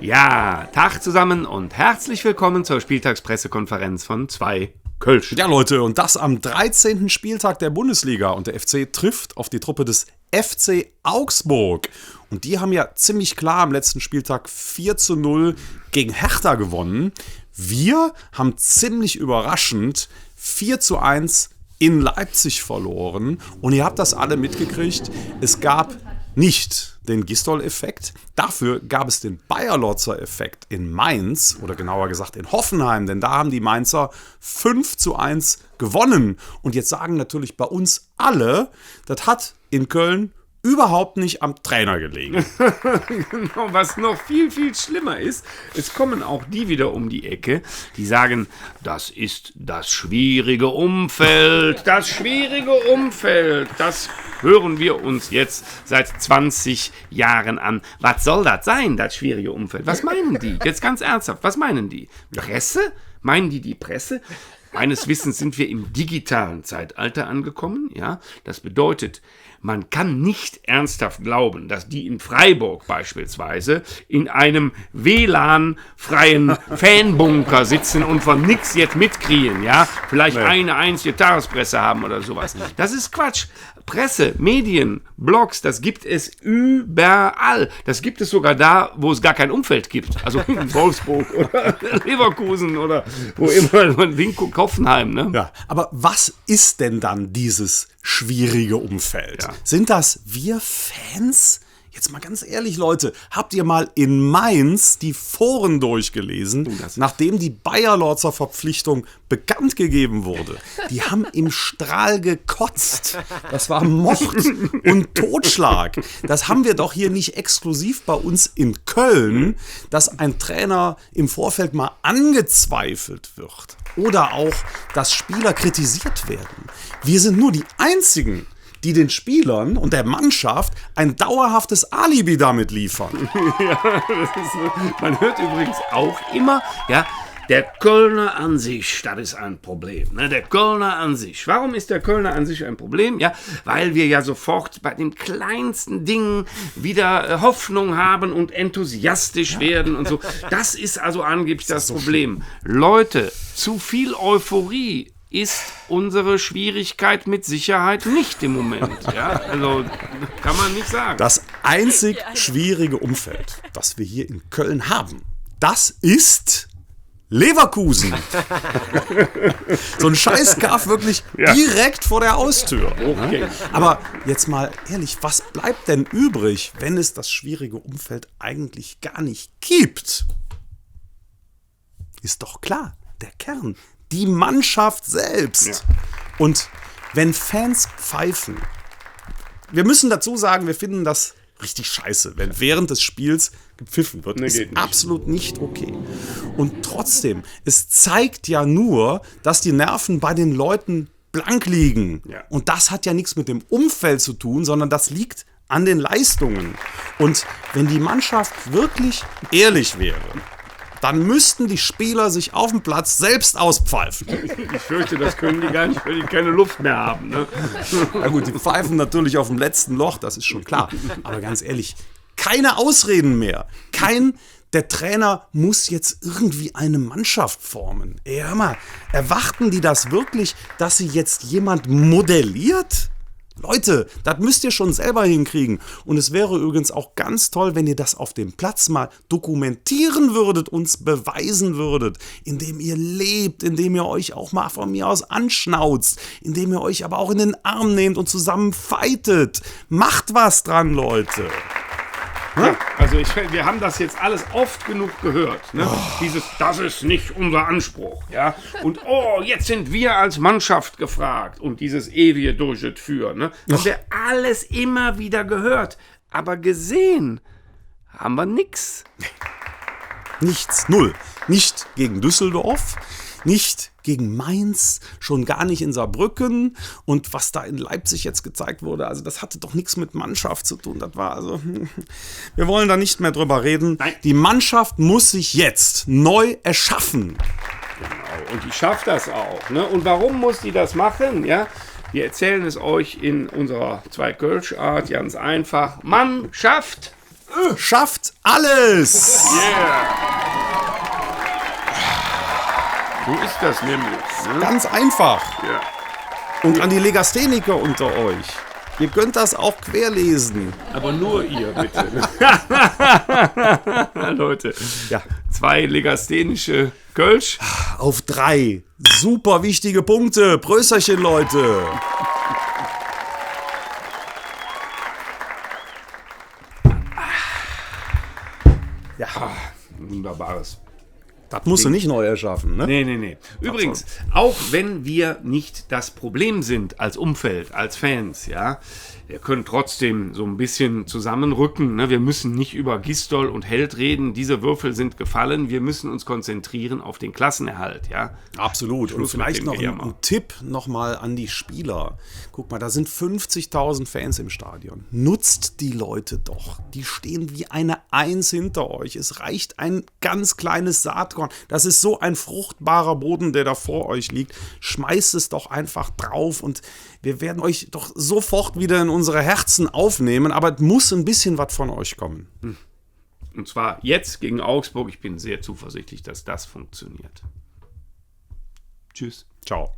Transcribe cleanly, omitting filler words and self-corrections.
Ja, Tag zusammen und herzlich willkommen zur Spieltagspressekonferenz von 2 Kölsch. Ja, Leute, und das am 13. Spieltag der Bundesliga. Und der FC trifft auf die Truppe des FC Augsburg. Und die haben ja ziemlich klar am letzten Spieltag 4:0 gegen Hertha gewonnen. Wir haben ziemlich überraschend 4:1 in Leipzig verloren. Und ihr habt das alle mitgekriegt. Es gab nicht den Gistol-Effekt. Dafür gab es den Bayer-Lorzer-Effekt in Mainz, oder genauer gesagt in Hoffenheim, denn da haben die Mainzer 5:1 gewonnen. Und jetzt sagen natürlich bei uns alle, das hat in Köln überhaupt nicht am Trainer gelegen. Genau, was noch viel, viel schlimmer ist, es kommen auch die wieder um die Ecke, die sagen, das ist das schwierige Umfeld, das hören wir uns jetzt seit 20 Jahren an. Was soll das sein, das schwierige Umfeld? Was meinen die? Jetzt ganz ernsthaft, was meinen die? Presse? Meinen die Presse? Meines Wissens sind wir im digitalen Zeitalter angekommen, ja. Das bedeutet, man kann nicht ernsthaft glauben, dass die in Freiburg beispielsweise in einem WLAN-freien Fanbunker sitzen und von nix jetzt mitkriegen, ja. Vielleicht eine einzige Tagespresse haben oder sowas. Das ist Quatsch. Presse, Medien, Blogs, das gibt es überall. Das gibt es sogar da, wo es gar kein Umfeld gibt. Also in Wolfsburg oder Leverkusen oder wo immer, Hoffenheim, ne? Ja, aber was ist denn dann dieses schwierige Umfeld? Ja. Sind das wir Fans? Jetzt mal ganz ehrlich, Leute, habt ihr mal in Mainz die Foren durchgelesen, nachdem die Bayer-Lorzer Verpflichtung bekannt gegeben wurde? Die haben im Strahl gekotzt. Das war Mord und Totschlag. Das haben wir doch hier nicht exklusiv bei uns in Köln, dass ein Trainer im Vorfeld mal angezweifelt wird. Oder auch, dass Spieler kritisiert werden. Wir sind nur die Einzigen, die den Spielern und der Mannschaft ein dauerhaftes Alibi damit liefern. Ja, man hört übrigens auch immer, ja, der Kölner an sich, das ist ein Problem. Ne? Der Kölner an sich. Warum ist der Kölner an sich ein Problem? Ja, weil wir ja sofort bei den kleinsten Dingen wieder Hoffnung haben und enthusiastisch werden und so. Das ist also angeblich das Problem. Leute, zu viel Euphorie ist unsere Schwierigkeit mit Sicherheit nicht im Moment. Ja? Also kann man nicht sagen. Das einzig schwierige Umfeld, das wir hier in Köln haben, das ist Leverkusen. So ein Scheißkaff wirklich direkt vor der Haustür. Okay. Aber jetzt mal ehrlich, was bleibt denn übrig, wenn es das schwierige Umfeld eigentlich gar nicht gibt? Ist doch klar, der Kern. Die Mannschaft selbst. Ja. Und wenn Fans pfeifen, wir müssen dazu sagen, wir finden das richtig scheiße, wenn während des Spiels gepfiffen wird. Ist absolut nicht okay. Und trotzdem, es zeigt ja nur, dass die Nerven bei den Leuten blank liegen. Ja. Und das hat ja nichts mit dem Umfeld zu tun, sondern das liegt an den Leistungen. Und wenn die Mannschaft wirklich ehrlich wäre, dann müssten die Spieler sich auf dem Platz selbst auspfeifen. Ich fürchte, das können die gar nicht, weil die keine Luft mehr haben. Ne? Na gut, die pfeifen natürlich auf dem letzten Loch, das ist schon klar. Aber ganz ehrlich, keine Ausreden mehr. Der Trainer muss jetzt irgendwie eine Mannschaft formen. Ey, hör mal, erwarten die das wirklich, dass sie jetzt jemand modelliert? Leute, das müsst ihr schon selber hinkriegen. Und es wäre übrigens auch ganz toll, wenn ihr das auf dem Platz mal dokumentieren würdet, uns beweisen würdet, indem ihr lebt, indem ihr euch auch mal von mir aus anschnauzt, indem ihr euch aber auch in den Arm nehmt und zusammen fightet. Macht was dran, Leute. Ja, also wir haben das jetzt alles oft genug gehört. Ne? Das ist nicht unser Anspruch. Ja? Und jetzt sind wir als Mannschaft gefragt. Und dieses ewige Durchführen. Ne? Haben wir alles immer wieder gehört. Aber gesehen haben wir nix. Nichts, null. Nicht gegen Düsseldorf, nicht gegen Mainz, schon gar nicht in Saarbrücken. Und was da in Leipzig jetzt gezeigt wurde, also das hatte doch nichts mit Mannschaft zu tun. Das war also, wir wollen da nicht mehr drüber reden. Nein. Die Mannschaft muss sich jetzt neu erschaffen. Genau, und die schafft das auch. Ne? Und warum muss die das machen? Ja? Wir erzählen es euch in unserer 2 Kölsch-Art ganz einfach. Man schafft schafft alles. So ist das nämlich. Ne? Ganz einfach. Ja. Und an die Legastheniker unter euch. Ihr könnt das auch querlesen. Aber nur ihr, bitte. Leute, Ja. 2 legasthenische Kölsch. Auf 3. Super wichtige Punkte. Prösterchen, Leute. Wunderbares. Das musst du nicht neu erschaffen, ne? Nee. Übrigens, auch wenn wir nicht das Problem sind als Umfeld, als Fans, ja, wir können trotzdem so ein bisschen zusammenrücken. Ne? Wir müssen nicht über Gistol und Held reden. Diese Würfel sind gefallen. Wir müssen uns konzentrieren auf den Klassenerhalt, ja. Absolut. Und Schluss vielleicht mit noch dem ein Gejammer. Tipp nochmal an die Spieler. Guck mal, da sind 50.000 Fans im Stadion. Nutzt die Leute doch. Die stehen wie eine Eins hinter euch. Es reicht ein ganz kleines Saatkorn. Das ist so ein fruchtbarer Boden, der da vor euch liegt. Schmeißt es doch einfach drauf und wir werden euch doch sofort wieder in unsere Herzen aufnehmen. Aber es muss ein bisschen was von euch kommen. Und zwar jetzt gegen Augsburg. Ich bin sehr zuversichtlich, dass das funktioniert. Tschüss. Ciao.